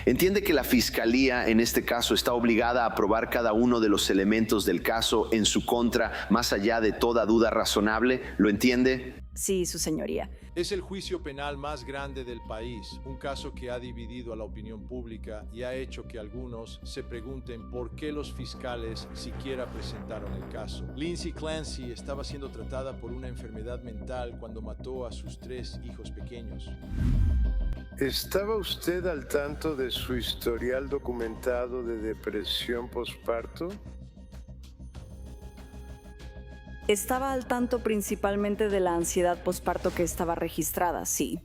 Entiende que la fiscalía en este caso está obligada a probar cada uno de los elementos del caso en su contra, más allá de toda duda razonable. ¿Lo entiende? Sí, su señoría. Es el juicio penal más grande del país, un caso que ha dividido a la opinión pública y ha hecho que algunos se pregunten por qué los fiscales siquiera presentaron el caso. Lindsay Clancy estaba siendo tratada por una enfermedad mental cuando mató a sus 3 hijos pequeños. ¿Estaba usted al tanto de su historial documentado de depresión posparto? Estaba al tanto principalmente de la ansiedad posparto que estaba registrada, sí.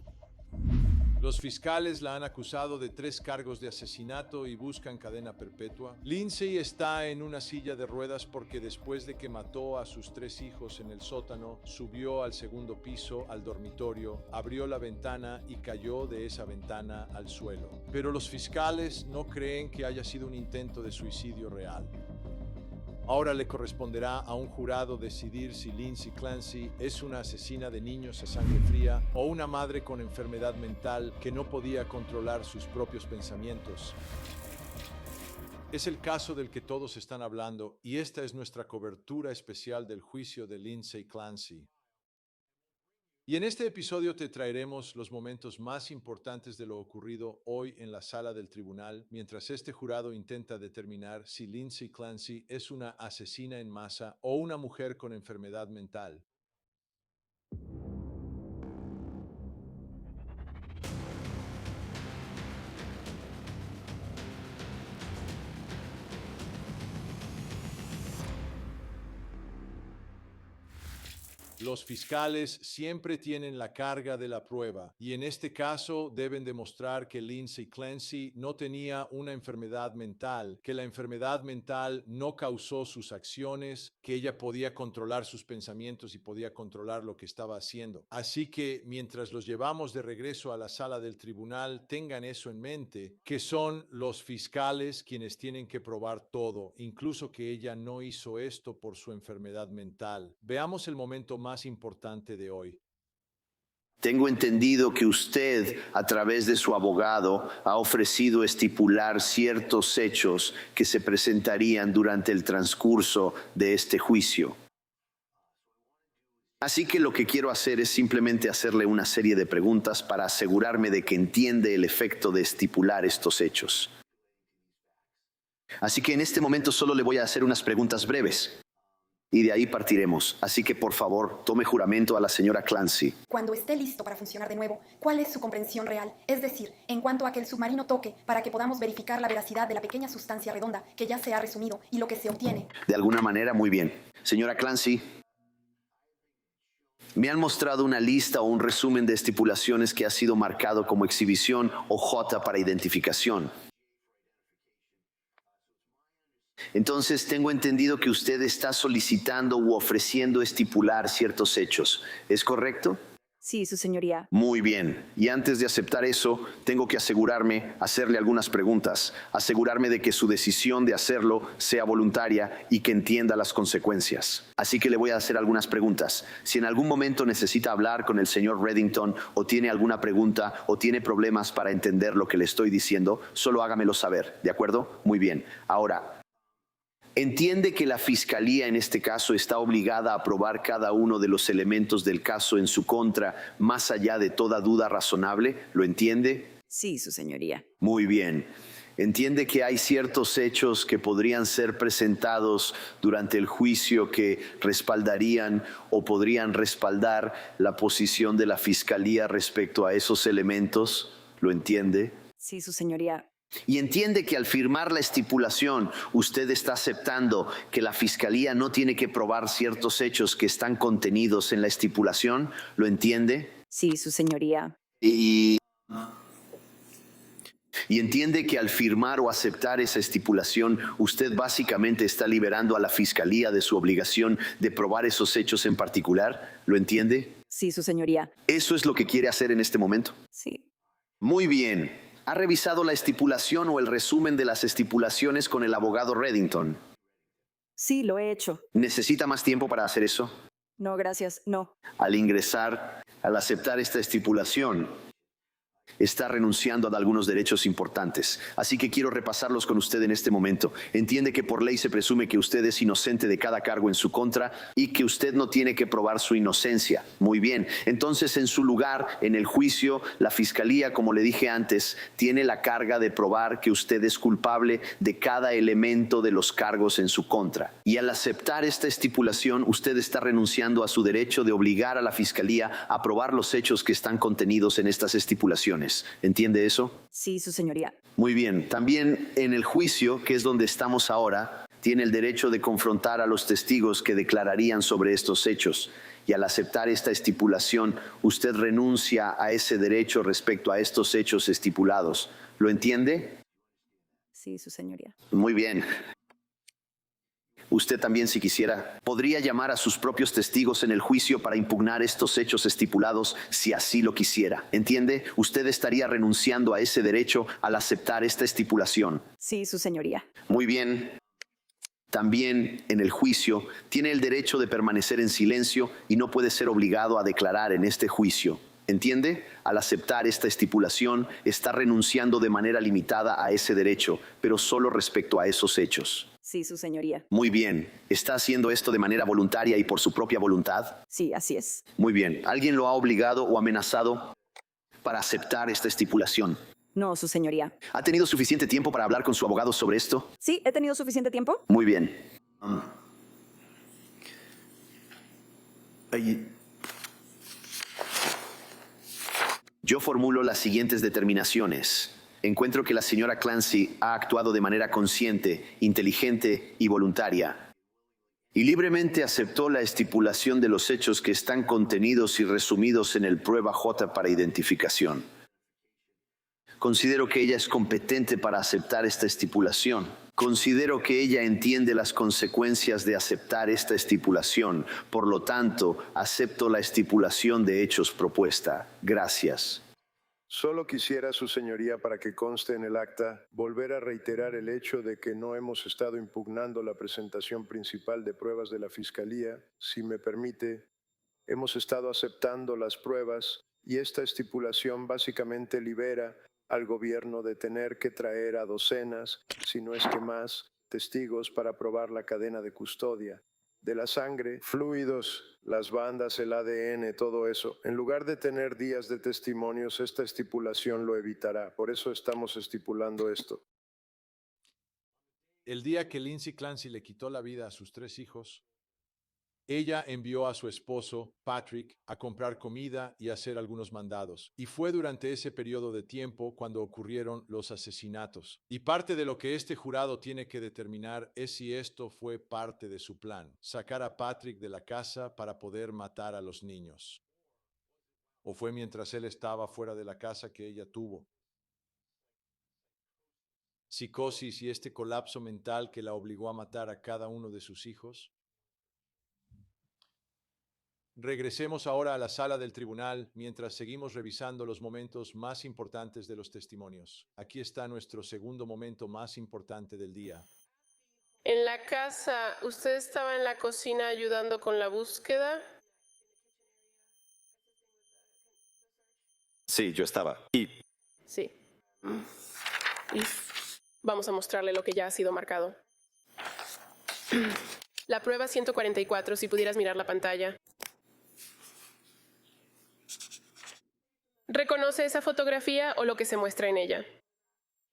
Los fiscales la han acusado de 3 cargos de asesinato y buscan cadena perpetua. Lindsay está en una silla de ruedas porque después de que mató a sus 3 hijos en el sótano, subió al 2º piso, al dormitorio, abrió la ventana y cayó de esa ventana al suelo. Pero los fiscales no creen que haya sido un intento de suicidio real. Ahora le corresponderá a un jurado decidir si Lindsay Clancy es una asesina de niños a sangre fría o una madre con enfermedad mental que no podía controlar sus propios pensamientos. Es el caso del que todos están hablando y esta es nuestra cobertura especial del juicio de Lindsay Clancy. Y en este episodio te traeremos los momentos más importantes de lo ocurrido hoy en la sala del tribunal, mientras este jurado intenta determinar si Lindsay Clancy es una asesina en masa o una mujer con enfermedad mental. Los fiscales siempre tienen la carga de la prueba y en este caso deben demostrar que Lindsay Clancy no tenía una enfermedad mental, que la enfermedad mental no causó sus acciones, que ella podía controlar sus pensamientos y podía controlar lo que estaba haciendo. Así que mientras los llevamos de regreso a la sala del tribunal, tengan eso en mente, que son los fiscales quienes tienen que probar todo, incluso que ella no hizo esto por su enfermedad mental. Veamos el momento más importante de hoy. Tengo entendido que usted, a través de su abogado, ha ofrecido estipular ciertos hechos que se presentarían durante el transcurso de este juicio. Así que lo que quiero hacer es simplemente hacerle una serie de preguntas para asegurarme de que entiende el efecto de estipular estos hechos. Así que en este momento solo le voy a hacer unas preguntas breves. Y de ahí partiremos. Así que, por favor, tome juramento a la señora Clancy. Cuando esté listo para funcionar de nuevo, ¿cuál es su comprensión real? Es decir, en cuanto a que el submarino toque, para que podamos verificar la veracidad de la pequeña sustancia redonda que ya se ha resumido y lo que se obtiene. De alguna manera, muy bien. Señora Clancy, me han mostrado una lista o un resumen de estipulaciones que ha sido marcado como exhibición o J para identificación. Entonces, tengo entendido que usted está solicitando u ofreciendo estipular ciertos hechos. ¿Es correcto? Sí, su señoría. Muy bien. Y antes de aceptar eso, tengo que hacerle algunas preguntas, asegurarme de que su decisión de hacerlo sea voluntaria y que entienda las consecuencias. Así que le voy a hacer algunas preguntas. Si en algún momento necesita hablar con el señor Reddington o tiene alguna pregunta o tiene problemas para entender lo que le estoy diciendo, solo hágamelo saber, ¿de acuerdo? Muy bien. Ahora, entiende que la fiscalía en este caso está obligada a probar cada uno de los elementos del caso en su contra, más allá de toda duda razonable. ¿Lo entiende? Sí, su señoría. Muy bien. Entiende que hay ciertos hechos que podrían ser presentados durante el juicio que respaldarían o podrían respaldar la posición de la fiscalía respecto a esos elementos. ¿Lo entiende? Sí, su señoría. Y entiende que al firmar la estipulación, usted está aceptando que la fiscalía no tiene que probar ciertos hechos que están contenidos en la estipulación. ¿Lo entiende? Sí, su señoría. Y entiende que al firmar o aceptar esa estipulación, usted básicamente está liberando a la fiscalía de su obligación de probar esos hechos en particular. ¿Lo entiende? Sí, su señoría. ¿Eso es lo que quiere hacer en este momento? Sí. Muy bien. ¿Ha revisado la estipulación o el resumen de las estipulaciones con el abogado Reddington? Sí, lo he hecho. ¿Necesita más tiempo para hacer eso? No, gracias. No. Al aceptar esta estipulación, Está renunciando a algunos derechos importantes. Así que quiero repasarlos con usted en este momento. Entiende que por ley se presume que usted es inocente de cada cargo en su contra y que usted no tiene que probar su inocencia. Muy bien. Entonces, en su lugar, en el juicio, la fiscalía, como le dije antes, tiene la carga de probar que usted es culpable de cada elemento de los cargos en su contra. Y al aceptar esta estipulación, usted está renunciando a su derecho de obligar a la fiscalía a probar los hechos que están contenidos en estas estipulaciones. ¿Entiende eso? Sí, su señoría. Muy bien. También en el juicio, que es donde estamos ahora, tiene el derecho de confrontar a los testigos que declararían sobre estos hechos. Y al aceptar esta estipulación, usted renuncia a ese derecho respecto a estos hechos estipulados. ¿Lo entiende? Sí, su señoría. Muy bien. Usted también, si quisiera, podría llamar a sus propios testigos en el juicio para impugnar estos hechos estipulados si así lo quisiera. ¿Entiende? Usted estaría renunciando a ese derecho al aceptar esta estipulación. Sí, su señoría. Muy bien. También en el juicio tiene el derecho de permanecer en silencio y no puede ser obligado a declarar en este juicio. ¿Entiende? Al aceptar esta estipulación, está renunciando de manera limitada a ese derecho, pero solo respecto a esos hechos. Sí, su señoría. Muy bien. ¿Está haciendo esto de manera voluntaria y por su propia voluntad? Sí, así es. Muy bien. ¿Alguien lo ha obligado o amenazado para aceptar esta estipulación? No, su señoría. ¿Ha tenido suficiente tiempo para hablar con su abogado sobre esto? Sí, he tenido suficiente tiempo. Muy bien. Yo formulo las siguientes determinaciones. Encuentro que la señora Clancy ha actuado de manera consciente, inteligente y voluntaria. Y libremente aceptó la estipulación de los hechos que están contenidos y resumidos en el prueba J para identificación. Considero que ella es competente para aceptar esta estipulación. Considero que ella entiende las consecuencias de aceptar esta estipulación. Por lo tanto, acepto la estipulación de hechos propuesta. Gracias. Solo quisiera, su señoría, para que conste en el acta, volver a reiterar el hecho de que no hemos estado impugnando la presentación principal de pruebas de la Fiscalía. Si me permite, hemos estado aceptando las pruebas y esta estipulación básicamente libera al gobierno de tener que traer a docenas, si no es que más, testigos para probar la cadena de custodia. De la sangre, fluidos, las bandas, el ADN, todo eso. En lugar de tener días de testimonios, esta estipulación lo evitará. Por eso estamos estipulando esto. El día que Lindsay Clancy le quitó la vida a sus 3 hijos, ella envió a su esposo, Patrick, a comprar comida y hacer algunos mandados. Y fue durante ese periodo de tiempo cuando ocurrieron los asesinatos. Y parte de lo que este jurado tiene que determinar es si esto fue parte de su plan, sacar a Patrick de la casa para poder matar a los niños. ¿O fue mientras él estaba fuera de la casa que ella tuvo psicosis y este colapso mental que la obligó a matar a cada uno de sus hijos? Regresemos ahora a la sala del tribunal mientras seguimos revisando los momentos más importantes de los testimonios. Aquí está nuestro segundo momento más importante del día. En la casa, ¿usted estaba en la cocina ayudando con la búsqueda? Sí, yo estaba. Sí. Y vamos a mostrarle lo que ya ha sido marcado. La prueba 144, si pudieras mirar la pantalla. ¿Reconoce esa fotografía o lo que se muestra en ella?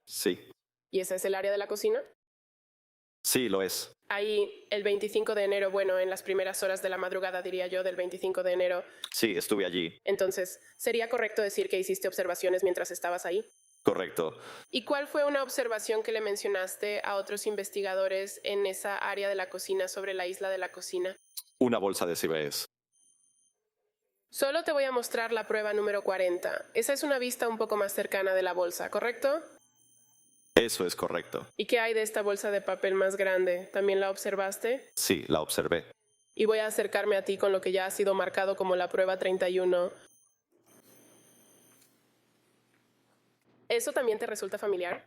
Sí. ¿Y esa es el área de la cocina? Sí, lo es. Ahí, el 25 de enero, bueno, en las primeras horas de la madrugada, diría yo, del 25 de enero. Sí, estuve allí. Entonces, ¿sería correcto decir que hiciste observaciones mientras estabas ahí? Correcto. ¿Y cuál fue una observación que le mencionaste a otros investigadores en esa área de la cocina sobre la isla de la cocina? Una bolsa de CBS. Solo te voy a mostrar la prueba número 40. Esa es una vista un poco más cercana de la bolsa, ¿correcto? Eso es correcto. ¿Y qué hay de esta bolsa de papel más grande? ¿También la observaste? Sí, la observé. Y voy a acercarme a ti con lo que ya ha sido marcado como la prueba 31. ¿Eso también te resulta familiar?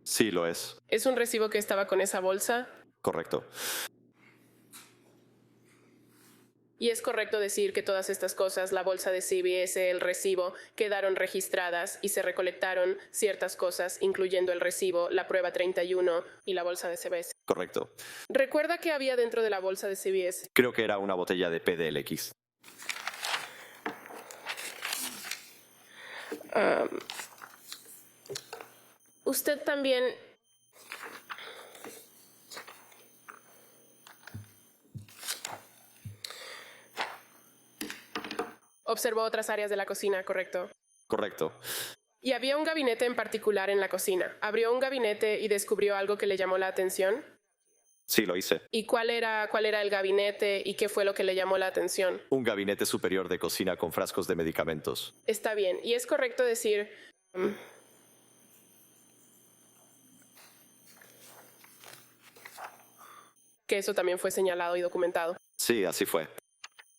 Sí, lo es. ¿Es un recibo que estaba con esa bolsa? Correcto. Y es correcto decir que todas estas cosas, la bolsa de CBS, el recibo, quedaron registradas y se recolectaron ciertas cosas, incluyendo el recibo, la prueba 31 y la bolsa de CBS. Correcto. ¿Recuerda qué había dentro de la bolsa de CBS? Creo que era una botella de PDLX. Usted también... observó otras áreas de la cocina, ¿correcto? Correcto. Y había un gabinete en particular en la cocina. ¿Abrió un gabinete y descubrió algo que le llamó la atención? Sí, lo hice. ¿Y cuál era el gabinete y qué fue lo que le llamó la atención? Un gabinete superior de cocina con frascos de medicamentos. Está bien. Y es correcto decir... que eso también fue señalado y documentado. Sí, así fue.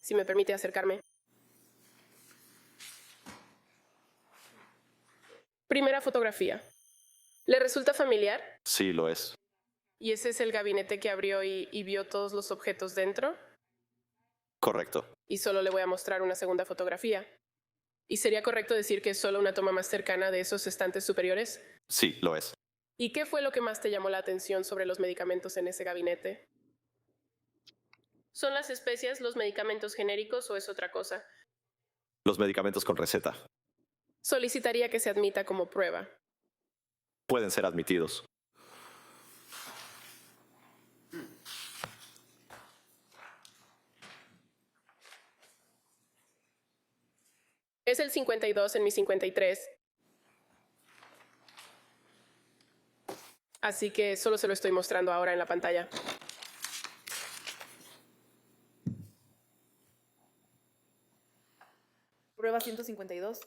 Si me permite acercarme. Primera fotografía. ¿Le resulta familiar? Sí, lo es. ¿Y ese es el gabinete que abrió y vio todos los objetos dentro? Correcto. Y solo le voy a mostrar una segunda fotografía. ¿Y sería correcto decir que es solo una toma más cercana de esos estantes superiores? Sí, lo es. ¿Y qué fue lo que más te llamó la atención sobre los medicamentos en ese gabinete? ¿Son las especias los medicamentos genéricos o es otra cosa? Los medicamentos con receta. Solicitaría que se admita como prueba. Pueden ser admitidos. Es el 52 en mi 53. Así que solo se lo estoy mostrando ahora en la pantalla. Prueba 152.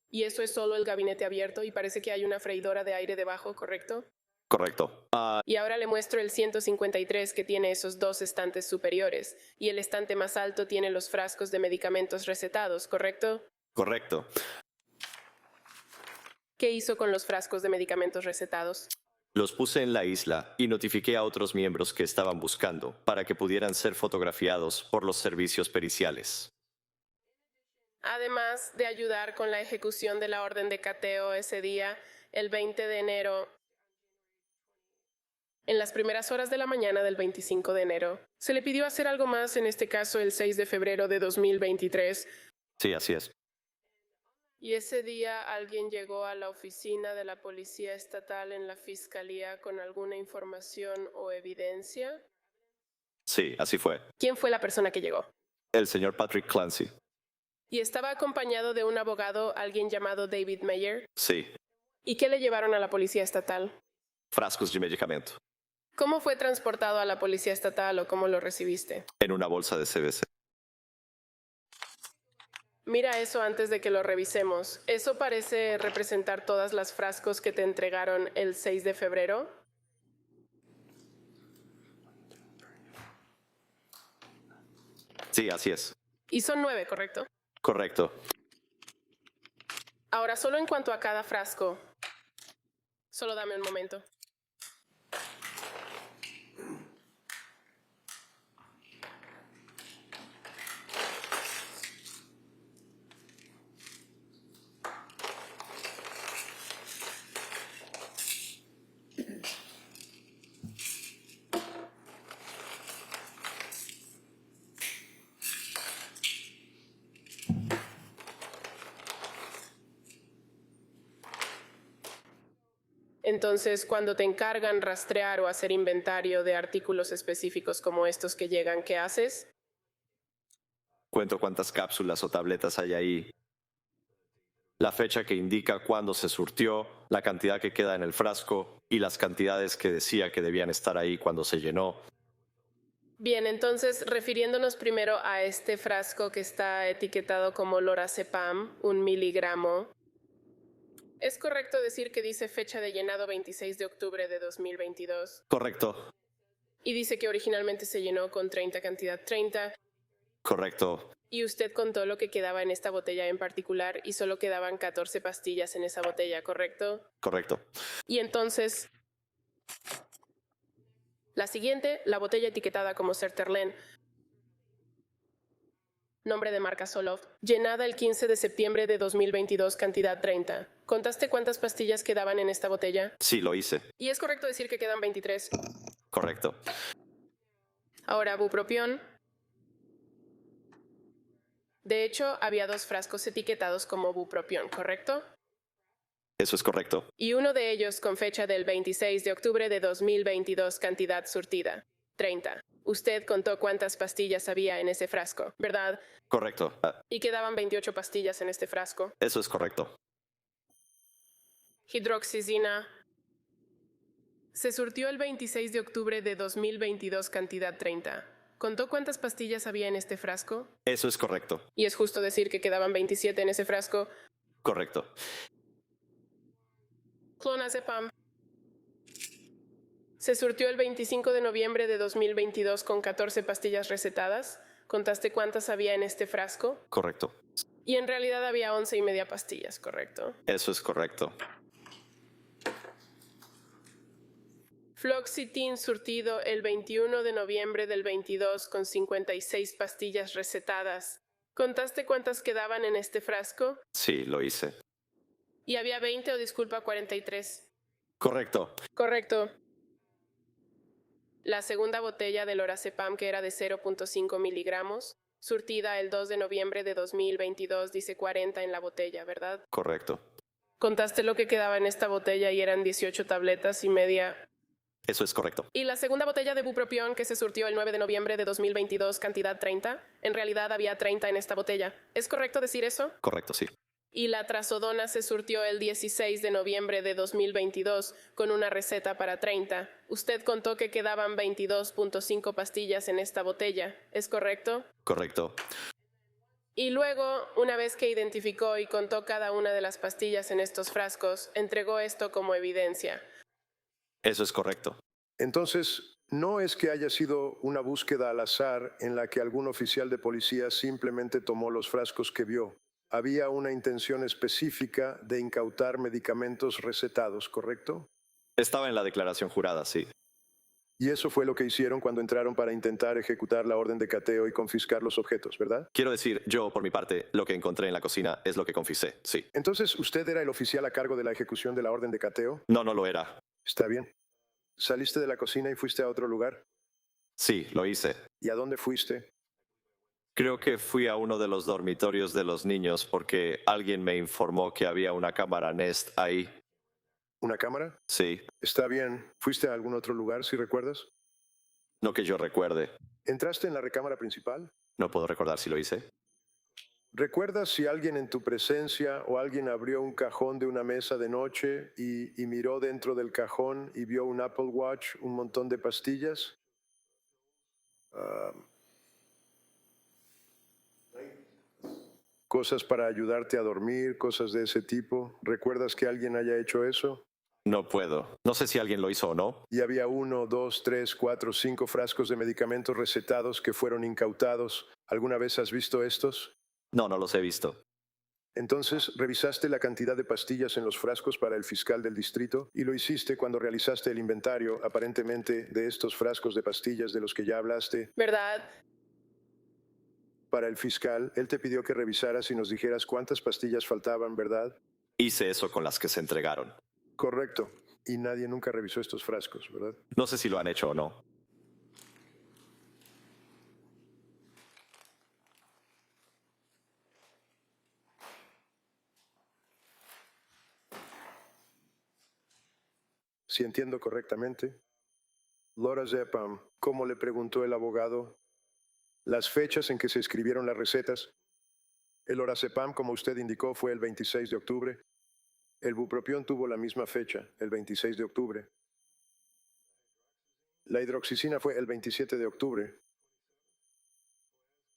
Y eso es solo el gabinete abierto y parece que hay una freidora de aire debajo, ¿correcto? Correcto. Y ahora le muestro el 153 que tiene esos dos estantes superiores. Y el estante más alto tiene los frascos de medicamentos recetados, ¿correcto? Correcto. ¿Qué hizo con los frascos de medicamentos recetados? Los puse en la isla y notifiqué a otros miembros que estaban buscando para que pudieran ser fotografiados por los servicios periciales. Además de ayudar con la ejecución de la orden de cateo ese día, el 20 de enero, en las primeras horas de la mañana del 25 de enero, se le pidió hacer algo más, en este caso el 6 de febrero de 2023. Sí, así es. Y ese día alguien llegó a la oficina de la Policía Estatal en la Fiscalía con alguna información o evidencia. Sí, así fue. ¿Quién fue la persona que llegó? El señor Patrick Clancy. Y estaba acompañado de un abogado, alguien llamado David Mayer. Sí. ¿Y qué le llevaron a la Policía Estatal? Frascos de medicamento. ¿Cómo fue transportado a la Policía Estatal o cómo lo recibiste? En una bolsa de CBC. Mira eso antes de que lo revisemos. ¿Eso parece representar todas las frascos que te entregaron el 6 de febrero? Sí, así es. Y son 9, ¿correcto? Correcto. Ahora, solo en cuanto a cada frasco. Solo dame un momento. Entonces, cuando te encargan rastrear o hacer inventario de artículos específicos como estos que llegan, ¿qué haces? Cuento cuántas cápsulas o tabletas hay ahí, la fecha que indica cuándo se surtió, la cantidad que queda en el frasco y las cantidades que decía que debían estar ahí cuando se llenó. Bien, entonces, refiriéndonos primero a este frasco que está etiquetado como lorazepam, 1 miligramo, ¿es correcto decir que dice fecha de llenado 26 de octubre de 2022? Correcto. Y dice que originalmente se llenó con 30, cantidad 30. Correcto. Y usted contó lo que quedaba en esta botella en particular y solo quedaban 14 pastillas en esa botella, ¿correcto? Correcto. Y entonces, la siguiente, la botella etiquetada como Sertraline. nombre de marca Solov, llenada el 15 de septiembre de 2022, cantidad 30. ¿Contaste cuántas pastillas quedaban en esta botella? Sí, lo hice. Y es correcto decir que quedan 23. Correcto. Ahora, bupropión. De hecho, había 2 frascos etiquetados como bupropión, ¿correcto? Eso es correcto. Y uno de ellos con fecha del 26 de octubre de 2022, cantidad surtida, 30. Usted contó cuántas pastillas había en ese frasco, ¿verdad? Correcto. Y quedaban 28 pastillas en este frasco. Eso es correcto. Hidroxizina. Se surtió el 26 de octubre de 2022, cantidad 30. ¿Contó cuántas pastillas había en este frasco? Eso es correcto. Y es justo decir que quedaban 27 en ese frasco. Correcto. Clonazepam. Se surtió el 25 de noviembre de 2022 con 14 pastillas recetadas. ¿Contaste cuántas había en este frasco? Correcto. Y en realidad había 11,5 pastillas, ¿correcto? Eso es correcto. Fluoxetine surtido el 21 de noviembre del 22 con 56 pastillas recetadas. ¿Contaste cuántas quedaban en este frasco? Sí, lo hice. Y había 20 o disculpa 43. Correcto. Correcto. La segunda botella de lorazepam, que era de 0.5 miligramos, surtida el 2 de noviembre de 2022, dice 40 en la botella, ¿verdad? Correcto. Contaste lo que quedaba en esta botella y eran 18 tabletas y media. Eso es correcto. Y la segunda botella de bupropión, que se surtió el 9 de noviembre de 2022, cantidad 30, en realidad había 30 en esta botella. ¿Es correcto decir eso? Correcto, sí. Y la trazodona se surtió el 16 de noviembre de 2022 con una receta para 30. Usted contó que quedaban 22.5 pastillas en esta botella, ¿es correcto? Correcto. Y luego, una vez que identificó y contó cada una de las pastillas en estos frascos, entregó esto como evidencia. Eso es correcto. Entonces, no es que haya sido una búsqueda al azar en la que algún oficial de policía simplemente tomó los frascos que vio. Había una intención específica de incautar medicamentos recetados, ¿correcto? Estaba en la declaración jurada, sí. Y eso fue lo que hicieron cuando entraron para intentar ejecutar la orden de cateo y confiscar los objetos, ¿verdad? Quiero decir, yo, por mi parte, lo que encontré en la cocina es lo que confisé, sí. Entonces, ¿usted era el oficial a cargo de la ejecución de la orden de cateo? No, no lo era. Está bien. ¿Saliste de la cocina y fuiste a otro lugar? Sí, lo hice. ¿Y a dónde fuiste? Creo que fui a uno de los dormitorios de los niños porque alguien me informó que había una cámara Nest ahí. ¿Una cámara? Sí, Está bien. ¿Fuiste a algún otro lugar, si recuerdas? no que yo recuerde. ¿Entraste en la recámara principal? No puedo recordar si lo hice. ¿Recuerdas si alguien en tu presencia o alguien abrió un cajón de una mesa de noche y miró dentro del cajón y vio un Apple Watch, un montón de pastillas? Cosas para ayudarte a dormir, cosas de ese tipo. ¿Recuerdas que alguien haya hecho eso? No puedo. No sé si alguien lo hizo o no. Y había 1, 2, 3, 4, 5 frascos de medicamentos recetados que fueron incautados. ¿Alguna vez has visto estos? No, no los he visto. Entonces, revisaste la cantidad de pastillas en los frascos para el fiscal del distrito y lo hiciste cuando realizaste el inventario, aparentemente, de estos frascos de pastillas de los que ya hablaste. ¿Verdad? Para el fiscal, él te pidió que revisaras y nos dijeras cuántas pastillas faltaban, ¿verdad? Hice eso con las que se entregaron. Correcto. Y nadie nunca revisó estos frascos, ¿verdad? No sé si lo han hecho o no. Si entiendo correctamente. Lorazepam, ¿cómo le preguntó el abogado? Las fechas en que se escribieron las recetas. El lorazepam, como usted indicó, fue el 26 de octubre. El bupropión tuvo la misma fecha, el 26 de octubre. La hidroxicina fue el 27 de octubre.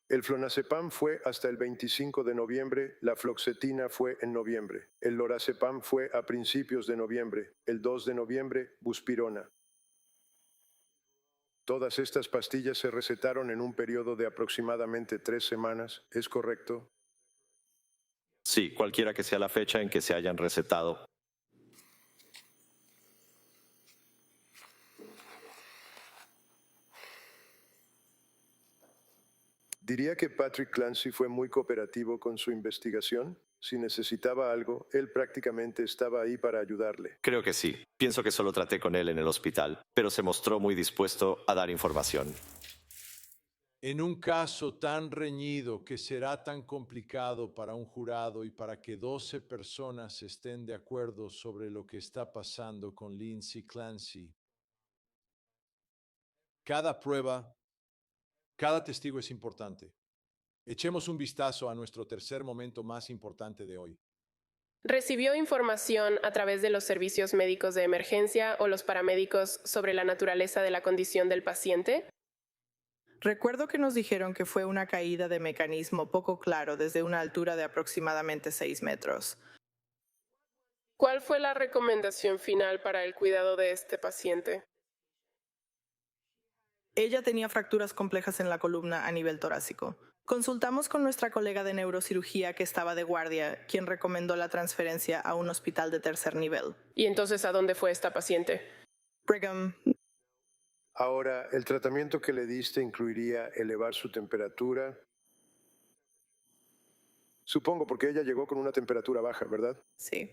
El flonazepam fue hasta el 25 de noviembre, la fluoxetina fue en noviembre. El lorazepam fue a principios de noviembre. El 2 de noviembre, buspirona. Todas estas pastillas se recetaron en un periodo de aproximadamente 3 semanas, ¿es correcto? Sí, cualquiera que sea la fecha en que se hayan recetado. Diría que Patrick Clancy fue muy cooperativo con su investigación. Si necesitaba algo, él prácticamente estaba ahí para ayudarle. Creo que sí. Pienso que solo traté con él en el hospital, pero se mostró muy dispuesto a dar información. En un caso tan reñido que será tan complicado para un jurado y para que 12 personas estén de acuerdo sobre lo que está pasando con Lindsay Clancy, cada prueba, cada testigo es importante. Echemos un vistazo a nuestro tercer momento más importante de hoy. ¿Recibió información a través de los servicios médicos de emergencia o los paramédicos sobre la naturaleza de la condición del paciente? Recuerdo que nos dijeron que fue una caída de mecanismo poco claro desde una altura de aproximadamente 6 metros. ¿Cuál fue la recomendación final para el cuidado de este paciente? Ella tenía fracturas complejas en la columna a nivel torácico. Consultamos con nuestra colega de neurocirugía que estaba de guardia, quien recomendó la transferencia a un hospital de tercer nivel. ¿Y entonces a dónde fue esta paciente? Brigham. Ahora, el tratamiento que le diste incluiría elevar su temperatura. Supongo porque ella llegó con una temperatura baja, ¿verdad? Sí.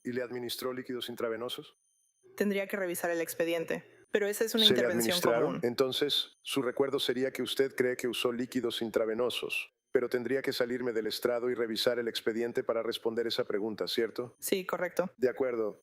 ¿Y le administró líquidos intravenosos? Tendría que revisar el expediente, pero esa es una ¿Se le intervención administraron? común. Entonces, su recuerdo sería que usted cree que usó líquidos intravenosos, pero tendría que salirme del estrado y revisar el expediente para responder esa pregunta, ¿cierto? Sí, correcto. De acuerdo.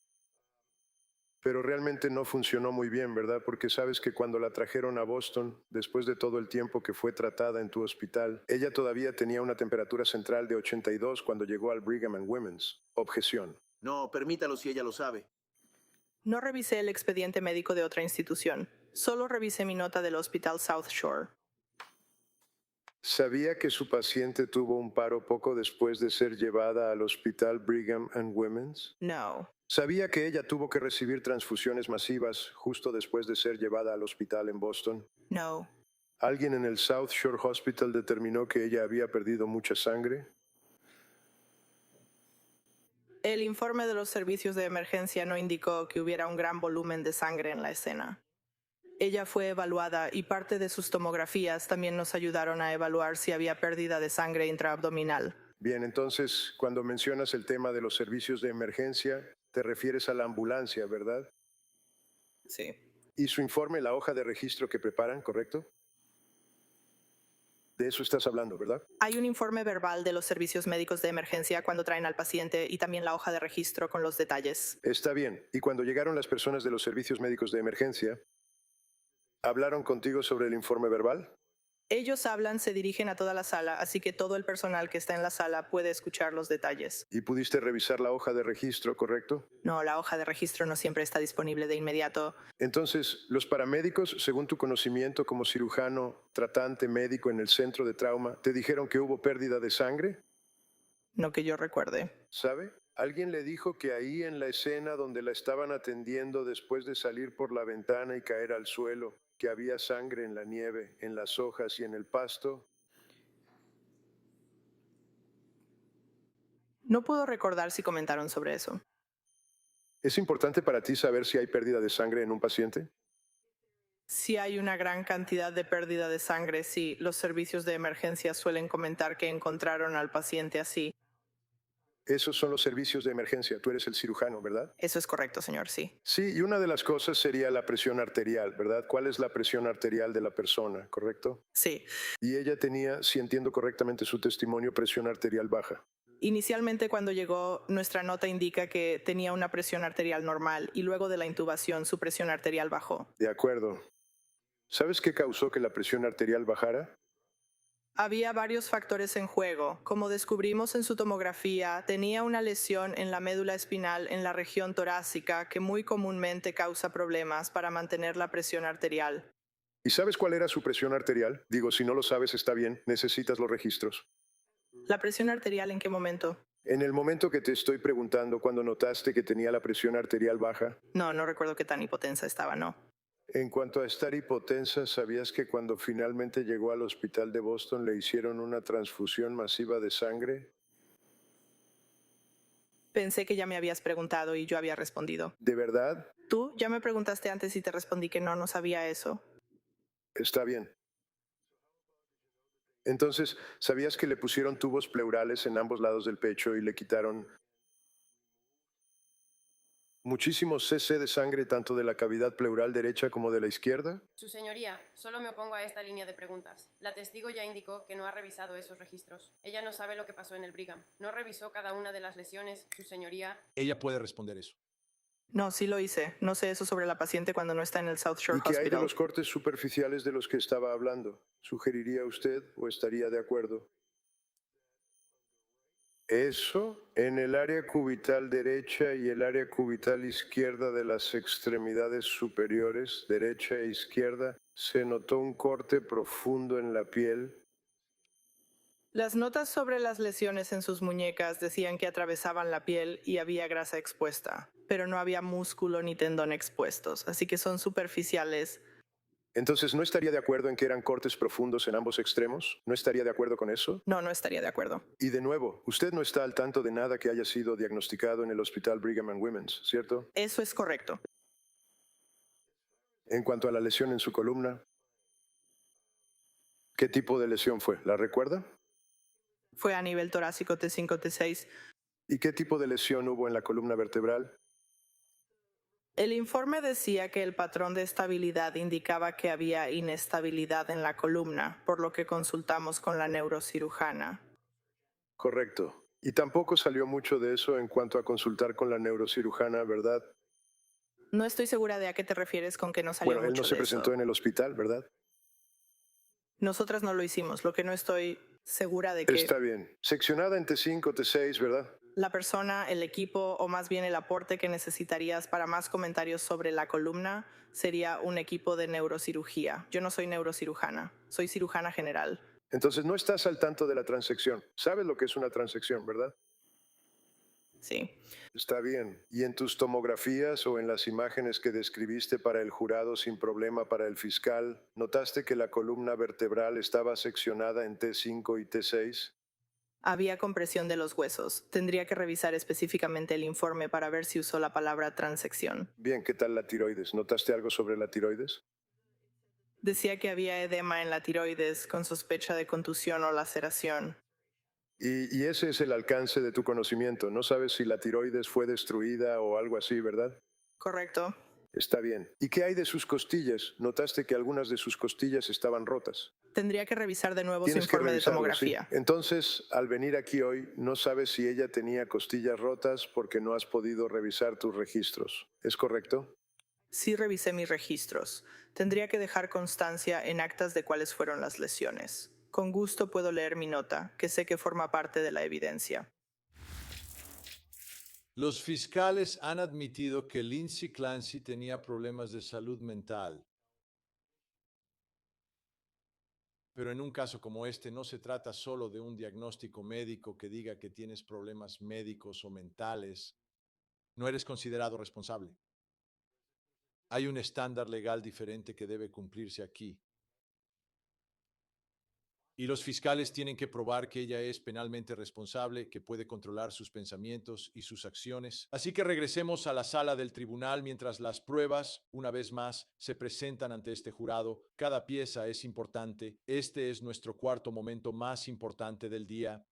Pero realmente no funcionó muy bien, ¿verdad? Porque sabes que cuando la trajeron a Boston, después de todo el tiempo que fue tratada en tu hospital, ella todavía tenía una temperatura central de 82 cuando llegó al Brigham and Women's. Objeción. No, permítalo si ella lo sabe. No revisé el expediente médico de otra institución. Solo revisé mi nota del Hospital South Shore. ¿Sabía que su paciente tuvo un paro poco después de ser llevada al hospital Brigham and Women's? No. ¿Sabía que ella tuvo que recibir transfusiones masivas justo después de ser llevada al hospital en Boston? No. ¿Alguien en el South Shore Hospital determinó que ella había perdido mucha sangre? El informe de los servicios de emergencia no indicó que hubiera un gran volumen de sangre en la escena. Ella fue evaluada y parte de sus tomografías también nos ayudaron a evaluar si había pérdida de sangre intraabdominal. Bien, entonces, cuando mencionas el tema de los servicios de emergencia, te refieres a la ambulancia, ¿verdad? Sí. Y su informe, la hoja de registro que preparan, ¿correcto? De eso estás hablando, ¿verdad? Hay un informe verbal de los servicios médicos de emergencia cuando traen al paciente y también la hoja de registro con los detalles. Está bien. Y cuando llegaron las personas de los servicios médicos de emergencia, ¿hablaron contigo sobre el informe verbal? Ellos hablan, se dirigen a toda la sala, así que todo el personal que está en la sala puede escuchar los detalles. ¿Y pudiste revisar la hoja de registro, correcto? No, la hoja de registro no siempre está disponible de inmediato. Entonces, los paramédicos, según tu conocimiento como cirujano, tratante médico en el centro de trauma, ¿te dijeron que hubo pérdida de sangre? No que yo recuerde. ¿Sabe? Alguien le dijo que ahí en la escena donde la estaban atendiendo después de salir por la ventana y caer al suelo, que había sangre en la nieve, en las hojas y en el pasto. No puedo recordar si comentaron sobre eso. ¿Es importante para ti saber si hay pérdida de sangre en un paciente? Si hay una gran cantidad de pérdida de sangre, sí, los servicios de emergencia suelen comentar que encontraron al paciente así. Esos son los servicios de emergencia. Tú eres el cirujano, ¿verdad? Eso es correcto, señor, sí. Sí, y una de las cosas sería la presión arterial, ¿verdad? ¿Cuál es la presión arterial de la persona, correcto? Sí. Y ella tenía, si entiendo correctamente su testimonio, presión arterial baja. Inicialmente cuando llegó, nuestra nota indica que tenía una presión arterial normal y luego de la intubación su presión arterial bajó. De acuerdo. ¿Sabes qué causó que la presión arterial bajara? Había varios factores en juego. Como descubrimos en su tomografía, tenía una lesión en la médula espinal en la región torácica que muy comúnmente causa problemas para mantener la presión arterial. ¿Y sabes cuál era su presión arterial? Digo, si no lo sabes está bien, necesitas los registros. ¿La presión arterial en qué momento? En el momento que te estoy preguntando, cuando notaste que tenía la presión arterial baja, No recuerdo qué tan hipotensa estaba, no. en cuanto a estar hipotensa, ¿sabías que cuando finalmente llegó al hospital de Boston le hicieron una transfusión masiva de sangre? Pensé que ya me habías preguntado y yo había respondido. ¿De verdad? Tú ya me preguntaste antes y te respondí que no sabía eso. Está bien. Entonces, ¿sabías que le pusieron tubos pleurales en ambos lados del pecho y le quitaron muchísimos cc de sangre tanto de la cavidad pleural derecha como de la izquierda? Su señoría, solo me opongo a esta línea de preguntas. La testigo ya indicó que no ha revisado esos registros. Ella no sabe lo que pasó en el Brigham. No revisó cada una de las lesiones. Su señoría. Ella puede responder eso. No, sí lo hice. No sé eso sobre la paciente cuando no está en el South Shore ¿Y qué hay de Hospital. los cortes superficiales de los que estaba hablando? ¿Sugeriría usted o estaría de acuerdo? Eso en el área cubital derecha y el área cubital izquierda de las extremidades superiores, derecha e izquierda, se notó un corte profundo en la piel. Las notas sobre las lesiones en sus muñecas decían que atravesaban la piel y había grasa expuesta, pero no había músculo ni tendón expuestos, así que son superficiales. Entonces, ¿no estaría de acuerdo en que eran cortes profundos en ambos extremos? ¿No estaría de acuerdo con eso? No, no estaría de acuerdo. Y de nuevo, usted no está al tanto de nada que haya sido diagnosticado en el Hospital Brigham and Women's, ¿cierto? Eso es correcto. En cuanto a la lesión en su columna, ¿qué tipo de lesión fue? ¿La recuerda? Fue a nivel torácico T5, T6. ¿Y qué tipo de lesión hubo en la columna vertebral? El informe decía que el patrón de estabilidad indicaba que había inestabilidad en la columna, por lo que consultamos con la neurocirujana. Correcto. Y tampoco salió mucho de eso en cuanto a consultar con la neurocirujana, ¿verdad? No estoy segura de a qué te refieres con que no salió Bueno, él mucho no se de presentó eso. en el hospital, ¿verdad? Nosotras no lo hicimos, lo que no estoy segura de que Está bien. Seccionada en T5, T6, ¿verdad? la persona, el equipo o más bien el aporte que necesitarías para más comentarios sobre la columna sería un equipo de neurocirugía. Yo no soy neurocirujana, soy cirujana general. Entonces no estás al tanto de la transección. Sabes lo que es una transección, ¿verdad? Sí. Está bien. ¿Y en tus tomografías o en las imágenes que describiste para el jurado sin problema para el fiscal, notaste que la columna vertebral estaba seccionada en T5 y T6? Había compresión de los huesos. Tendría que revisar específicamente el informe para ver si usó la palabra transección. Bien, ¿qué tal la tiroides? ¿Notaste algo sobre la tiroides? Decía que había edema en la tiroides con sospecha de contusión o laceración. Y ese es el alcance de tu conocimiento. No sabes si la tiroides fue destruida o algo así, ¿verdad? Correcto. Está bien. ¿Y qué hay de sus costillas? Notaste que algunas de sus costillas estaban rotas. Tendría que revisar de nuevo su Tienes que informe de revisarlo, tomografía. sí. Entonces, al venir aquí hoy, no sabes si ella tenía costillas rotas porque no has podido revisar tus registros. ¿Es correcto? Sí revisé mis registros. Tendría que dejar constancia en actas de cuáles fueron las lesiones. Con gusto puedo leer mi nota, que sé que forma parte de la evidencia. Los fiscales han admitido que Lindsay Clancy tenía problemas de salud mental. Pero en un caso como este no se trata solo de un diagnóstico médico que diga que tienes problemas médicos o mentales. No eres considerado responsable. Hay un estándar legal diferente que debe cumplirse aquí. Y los fiscales tienen que probar que ella es penalmente responsable, que puede controlar sus pensamientos y sus acciones. Así que regresemos a la sala del tribunal mientras las pruebas, una vez más, se presentan ante este jurado. Cada pieza es importante. Este es nuestro cuarto momento más importante del día.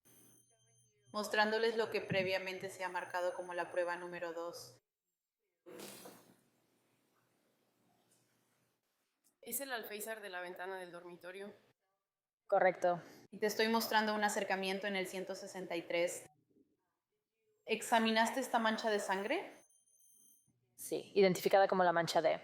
Mostrándoles lo que previamente se ha marcado como la prueba número 2. ¿Es el alféizar de la ventana del dormitorio? Correcto. Y te estoy mostrando un acercamiento en el 163. ¿Examinaste esta mancha de sangre? Sí, identificada como la mancha D.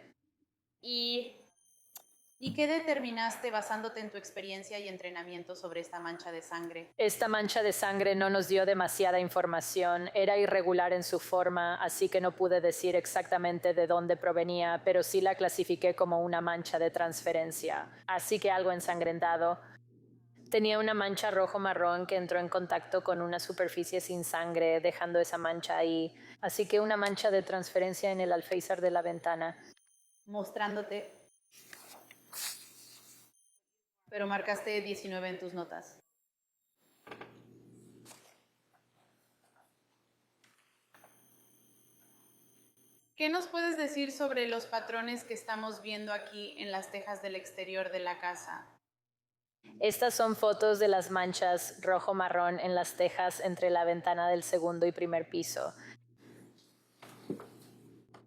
¿Y qué determinaste basándote en tu experiencia y entrenamiento sobre esta mancha de sangre? Esta mancha de sangre no nos dio demasiada información, era irregular en su forma, así que no pude decir exactamente de dónde provenía, pero sí la clasifiqué como una mancha de transferencia, así que algo ensangrentado. Tenía una mancha rojo-marrón que entró en contacto con una superficie sin sangre, dejando esa mancha ahí, así que una mancha de transferencia en el alféizar de la ventana. Mostrándote. Pero marcaste 19 en tus notas. ¿Qué nos puedes decir sobre los patrones que estamos viendo aquí en las tejas del exterior de la casa? Estas son fotos de las manchas rojo-marrón en las tejas entre la ventana del segundo y primer piso.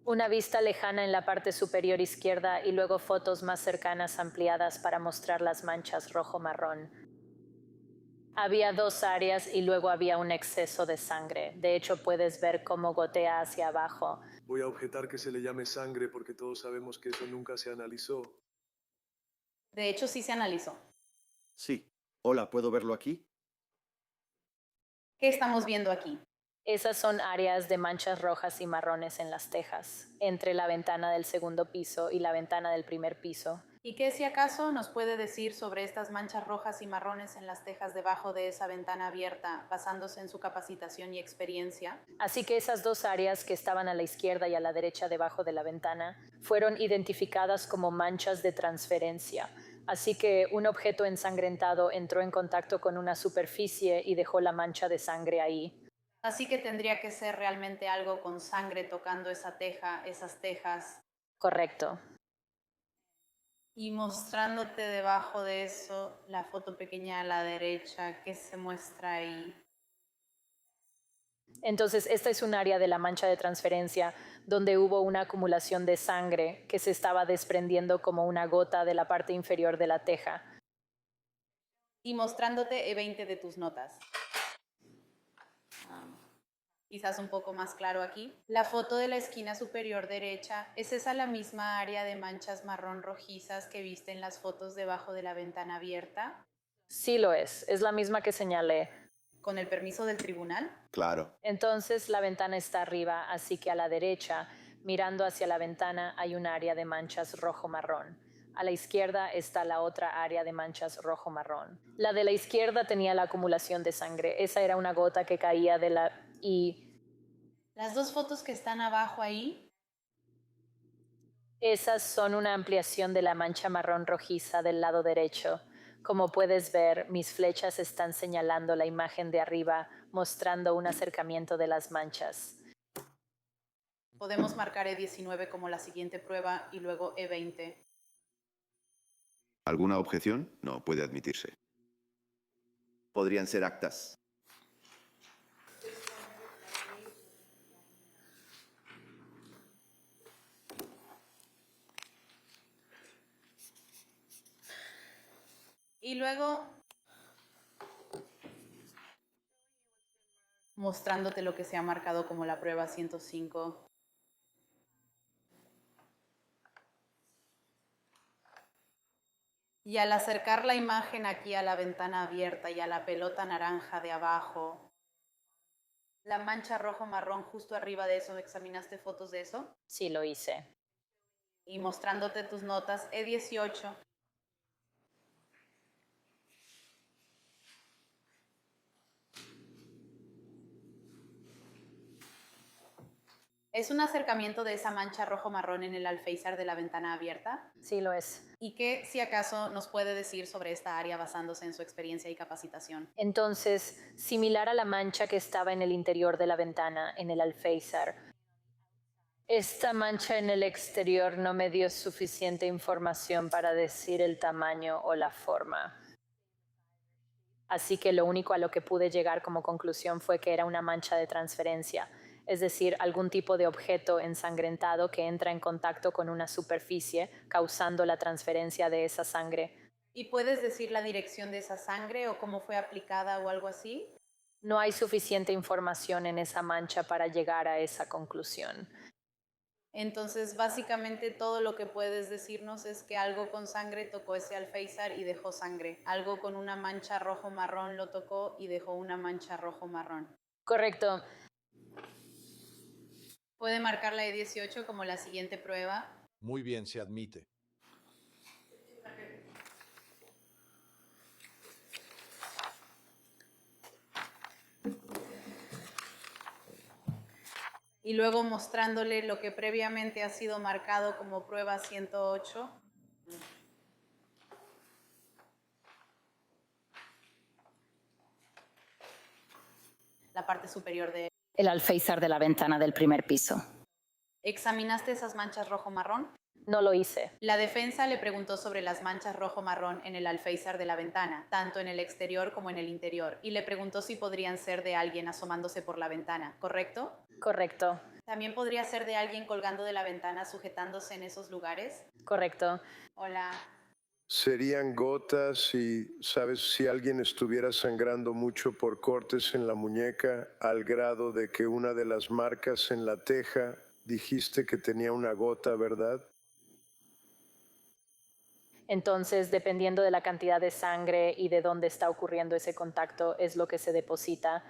Una vista lejana en la parte superior izquierda y luego fotos más cercanas ampliadas para mostrar las manchas rojo-marrón. Había 2 áreas y luego había un exceso de sangre. De hecho, puedes ver cómo gotea hacia abajo. Voy a objetar que se le llame sangre porque todos sabemos que eso nunca se analizó. De hecho, sí se analizó. Sí. Hola, ¿puedo verlo aquí? ¿Qué estamos viendo aquí? Esas son áreas de manchas rojas y marrones en las tejas, entre la ventana del segundo piso y la ventana del primer piso. ¿Y qué, si acaso, nos puede decir sobre estas manchas rojas y marrones en las tejas debajo de esa ventana abierta, basándose en su capacitación y experiencia? Así que esas 2 áreas que estaban a la izquierda y a la derecha debajo de la ventana fueron identificadas como manchas de transferencia. Así que un objeto ensangrentado entró en contacto con una superficie y dejó la mancha de sangre ahí. Así que tendría que ser realmente algo con sangre tocando esa teja, esas tejas. Correcto. Y mostrándote debajo de eso la foto pequeña a la derecha, ¿qué se muestra ahí? Entonces, esta es un área de la mancha de transferencia donde hubo una acumulación de sangre que se estaba desprendiendo como una gota de la parte inferior de la teja. Y mostrándote E20 de tus notas. Quizás un poco más claro aquí. La foto de la esquina superior derecha, ¿es esa la misma área de manchas marrón rojizas que viste en las fotos debajo de la ventana abierta? Sí lo es la misma que señalé. ¿Con el permiso del tribunal? Claro. Entonces la ventana está arriba, así que a la derecha, mirando hacia la ventana, hay un área de manchas rojo-marrón. A la izquierda está la otra área de manchas rojo-marrón. La de la izquierda tenía la acumulación de sangre. Esa era una gota que caía de la... Y las 2 fotos que están abajo ahí, esas son una ampliación de la mancha marrón rojiza del lado derecho. Como puedes ver, mis flechas están señalando la imagen de arriba, mostrando un acercamiento de las manchas. podemos marcar E19 como la siguiente prueba y luego E20. ¿Alguna objeción? No puede admitirse. Podrían ser actas. Y luego mostrándote lo que se ha marcado como la prueba 105. Y al acercar la imagen aquí a la ventana abierta y a la pelota naranja de abajo, la mancha rojo-marrón justo arriba de eso, ¿examinaste fotos de eso? Sí, lo hice. Y mostrándote tus notas, E18. ¿Es un acercamiento de esa mancha rojo-marrón en el alféizar de la ventana abierta? Sí, lo es. ¿Y qué, si acaso, nos puede decir sobre esta área basándose en su experiencia y capacitación? Entonces, similar a la mancha que estaba en el interior de la ventana, en el alféizar, esta mancha en el exterior no me dio suficiente información para decir el tamaño o la forma. Así que lo único a lo que pude llegar como conclusión fue que era una mancha de transferencia, es decir, algún tipo de objeto ensangrentado que entra en contacto con una superficie, causando la transferencia de esa sangre. ¿Y puedes decir la dirección de esa sangre o cómo fue aplicada o algo así? No hay suficiente información en esa mancha para llegar a esa conclusión. Entonces, básicamente todo lo que puedes decirnos es que algo con sangre tocó ese alféizar y dejó sangre. Algo con una mancha rojo-marrón lo tocó y dejó una mancha rojo-marrón. Correcto. ¿Puede marcar la E18 como la siguiente prueba? Muy bien, se admite. Y luego mostrándole lo que previamente ha sido marcado como prueba 108. La parte superior de el alféizar de la ventana del primer piso. ¿Examinaste esas manchas rojo-marrón? No lo hice. La defensa le preguntó sobre las manchas rojo-marrón en el alféizar de la ventana, tanto en el exterior como en el interior, y le preguntó si podrían ser de alguien asomándose por la ventana, ¿correcto? Correcto. ¿También podría ser de alguien colgando de la ventana sujetándose en esos lugares? Correcto. Hola. Serían gotas y, ¿sabes? Si alguien estuviera sangrando mucho por cortes en la muñeca al grado de que una de las marcas en la teja dijiste que tenía una gota, ¿verdad? Entonces, dependiendo de la cantidad de sangre y de dónde está ocurriendo ese contacto, es lo que se deposita.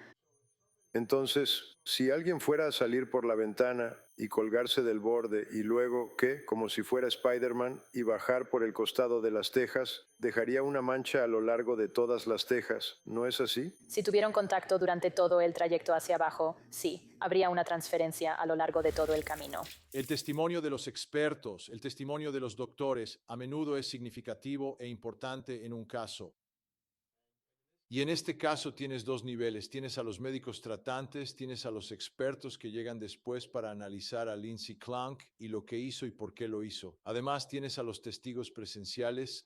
Entonces, si alguien fuera a salir por la ventana y colgarse del borde y luego, ¿qué? Como si fuera Spider-Man y bajar por el costado de las tejas, dejaría una mancha a lo largo de todas las tejas, ¿no es así? Si tuvieron contacto durante todo el trayecto hacia abajo, sí, habría una transferencia a lo largo de todo el camino. El testimonio de los expertos, el testimonio de los doctores, a menudo es significativo e importante en un caso. Y en este caso tienes dos niveles. Tienes a los médicos tratantes, tienes a los expertos que llegan después para analizar a Lindsay Clunk y lo que hizo y por qué lo hizo. Además, tienes a los testigos presenciales,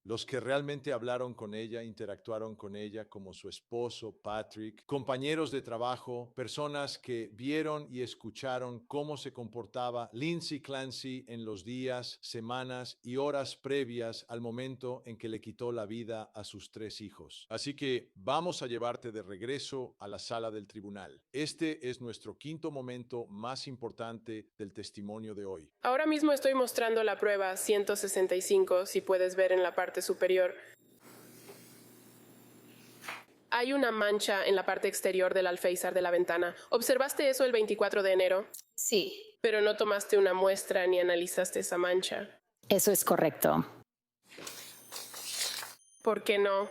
los que realmente hablaron con ella, interactuaron con ella, como su esposo, Patrick, compañeros de trabajo, personas que vieron y escucharon cómo se comportaba Lindsay Clancy en los días, semanas y horas previas al momento en que le quitó la vida a sus 3 hijos. Así que vamos a llevarte de regreso a la sala del tribunal. Este es nuestro quinto momento más importante del testimonio de hoy. Ahora mismo estoy mostrando la prueba 165, si puedes ver en la parte superior. Hay una mancha en la parte exterior del alféizar de la ventana. ¿Observaste eso el 24 de enero? Sí. Pero no tomaste una muestra ni analizaste esa mancha. Eso es correcto. ¿Por qué no?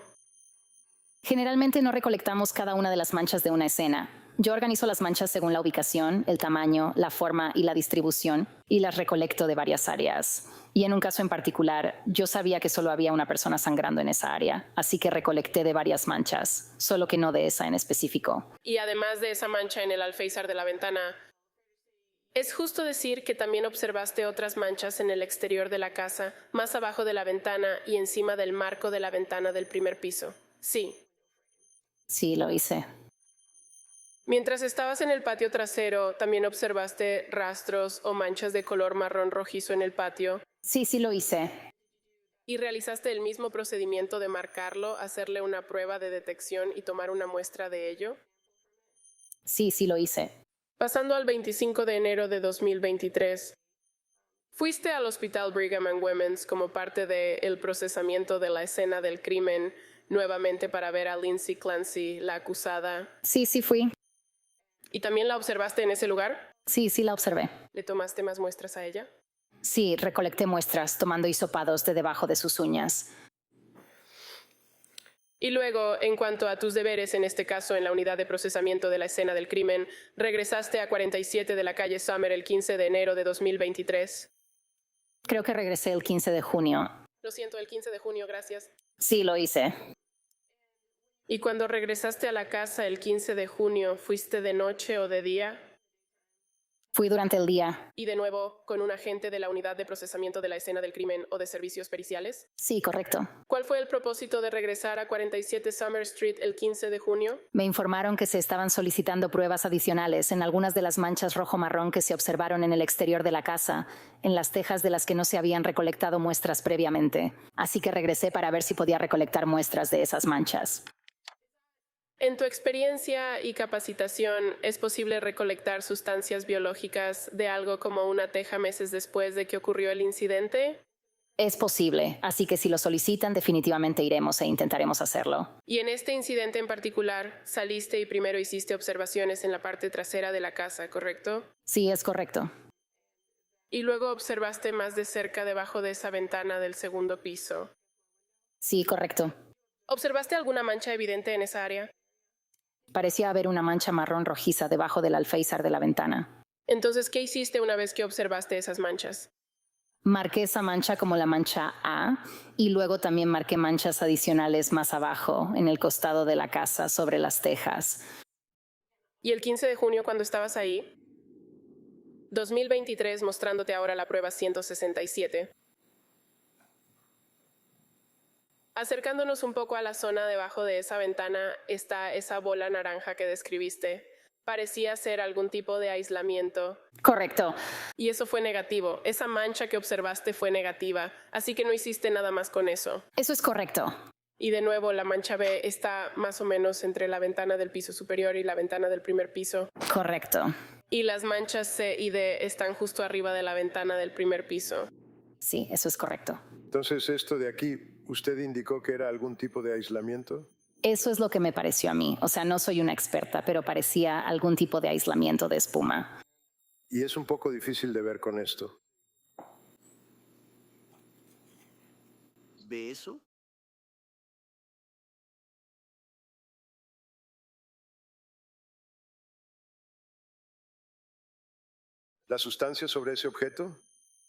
Generalmente no recolectamos cada una de las manchas de una escena. Yo organizo las manchas según la ubicación, el tamaño, la forma y la distribución, y las recolecto de varias áreas. Y en un caso en particular, yo sabía que solo había una persona sangrando en esa área, así que recolecté de varias manchas, solo que no de esa en específico. Y además de esa mancha en el alféizar de la ventana, ¿es justo decir que también observaste otras manchas en el exterior de la casa, más abajo de la ventana y encima del marco de la ventana del primer piso? Sí. Sí, lo hice. Mientras estabas en el patio trasero, ¿también observaste rastros o manchas de color marrón rojizo en el patio? Sí, sí lo hice. ¿Y realizaste el mismo procedimiento de marcarlo, hacerle una prueba de detección y tomar una muestra de ello? Sí, sí lo hice. Pasando al 25 de enero de 2023, fuiste al Hospital Brigham and Women's como parte del procesamiento de la escena del crimen, nuevamente para ver a Lindsay Clancy, la acusada. Sí, sí fui. ¿Y también la observaste en ese lugar? Sí, sí la observé. ¿Le tomaste más muestras a ella? Sí, recolecté muestras tomando hisopados de debajo de sus uñas. Y luego, en cuanto a tus deberes, en este caso en la unidad de procesamiento de la escena del crimen, regresaste a 47 de la calle Summer el 15 de enero de 2023. Creo que regresé el 15 de junio. Lo siento, el 15 de junio, gracias. Sí, lo hice. ¿Y cuando regresaste a la casa el 15 de junio, fuiste de noche o de día? Fui durante el día. ¿Y de nuevo con un agente de la unidad de procesamiento de la escena del crimen o de servicios periciales? Sí, correcto. ¿Cuál fue el propósito de regresar a 47 Summer Street el 15 de junio? Me informaron que se estaban solicitando pruebas adicionales en algunas de las manchas rojo-marrón que se observaron en el exterior de la casa, en las tejas de las que no se habían recolectado muestras previamente. Así que regresé para ver si podía recolectar muestras de esas manchas. En tu experiencia y capacitación, ¿es posible recolectar sustancias biológicas de algo como una teja meses después de que ocurrió el incidente? Es posible, así que si lo solicitan, definitivamente iremos e intentaremos hacerlo. Y en este incidente en particular, saliste y primero hiciste observaciones en la parte trasera de la casa, ¿correcto? Sí, es correcto. Y luego observaste más de cerca debajo de esa ventana del segundo piso. Sí, correcto. ¿Observaste alguna mancha evidente en esa área? Parecía haber una mancha marrón rojiza debajo del alféizar de la ventana. Entonces, ¿qué hiciste una vez que observaste esas manchas? Marqué esa mancha como la mancha A y luego también marqué manchas adicionales más abajo, en el costado de la casa, sobre las tejas. ¿Y el 15 de junio, cuando estabas ahí? 2023, mostrándote ahora la prueba 167. Acercándonos un poco a la zona debajo de esa ventana está esa bola naranja que describiste. Parecía ser algún tipo de aislamiento. Correcto. Y eso fue negativo. Esa mancha que observaste fue negativa, así que no hiciste nada más con eso. Eso es correcto. Y de nuevo, la mancha B está más o menos entre la ventana del piso superior y la ventana del primer piso. Correcto. Y las manchas C y D están justo arriba de la ventana del primer piso. Sí, eso es correcto. Entonces, esto de aquí, ¿usted indicó que era algún tipo de aislamiento? Eso es lo que me pareció a mí. O sea, no soy una experta, pero parecía algún tipo de aislamiento de espuma. Y es un poco difícil de ver con esto. ¿Ve eso? ¿La sustancia sobre ese objeto?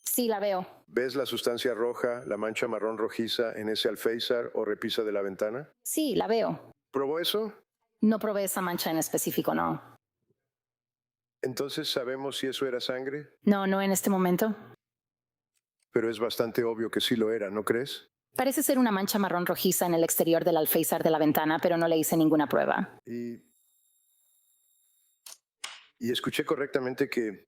Sí, la veo. ¿Ves la sustancia roja, la mancha marrón rojiza en ese alféizar o repisa de la ventana? Sí, la veo. ¿Probó eso? No probé esa mancha en específico, no. Entonces, ¿sabemos si eso era sangre? No, no en este momento. Pero es bastante obvio que sí lo era, ¿no crees? Parece ser una mancha marrón rojiza en el exterior del alféizar de la ventana, pero no le hice ninguna prueba. Y escuché correctamente que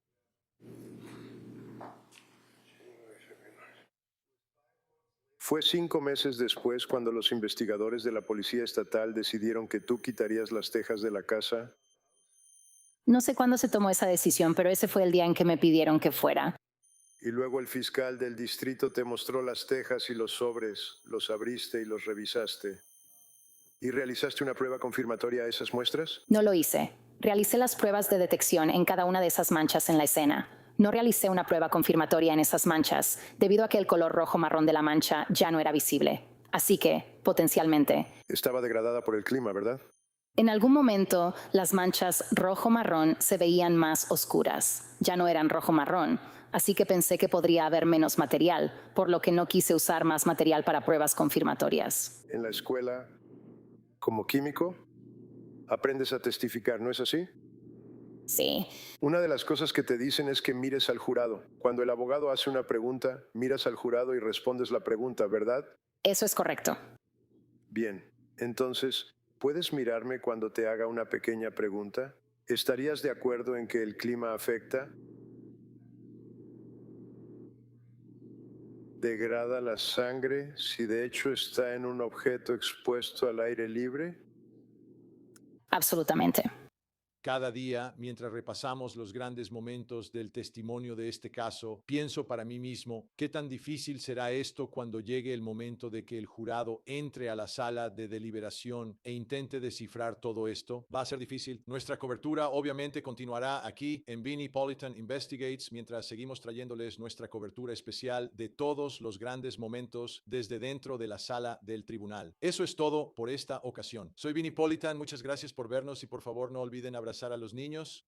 fue 5 meses después cuando los investigadores de la Policía Estatal decidieron que tú quitarías las tejas de la casa. No sé cuándo se tomó esa decisión, pero ese fue el día en que me pidieron que fuera. Y luego el fiscal del distrito te mostró las tejas y los sobres, los abriste y los revisaste. ¿Y realizaste una prueba confirmatoria a esas muestras? No lo hice. Realicé las pruebas de detección en cada una de esas manchas en la escena. No realicé una prueba confirmatoria en esas manchas, debido a que el color rojo-marrón de la mancha ya no era visible. Así que, potencialmente, Estaba degradada por el clima, ¿verdad? en algún momento las manchas rojo-marrón se veían más oscuras. Ya no eran rojo-marrón. Así que pensé que podría haber menos material, por lo que no quise usar más material para pruebas confirmatorias. En la escuela, como químico, aprendes a testificar, ¿no es así? Sí. Una de las cosas que te dicen es que mires al jurado. Cuando el abogado hace una pregunta, miras al jurado y respondes la pregunta, ¿verdad? Eso es correcto. Bien, entonces, ¿puedes mirarme cuando te haga una pequeña pregunta? ¿Estarías de acuerdo en que el clima afecta? ¿Degrada la sangre si de hecho está en un objeto expuesto al aire libre? Absolutamente. Cada día, mientras repasamos los grandes momentos del testimonio de este caso, pienso para mí mismo, ¿qué tan difícil será esto cuando llegue el momento de que el jurado entre a la sala de deliberación e intente descifrar todo esto? Va a ser difícil. Nuestra cobertura obviamente continuará aquí en Vinnie-Politan Investigates mientras seguimos trayéndoles nuestra cobertura especial de todos los grandes momentos desde dentro de la sala del tribunal. Eso es todo por esta ocasión. Soy Vinnie-Politan, muchas gracias por vernos y por favor no olviden abrazar a los niños.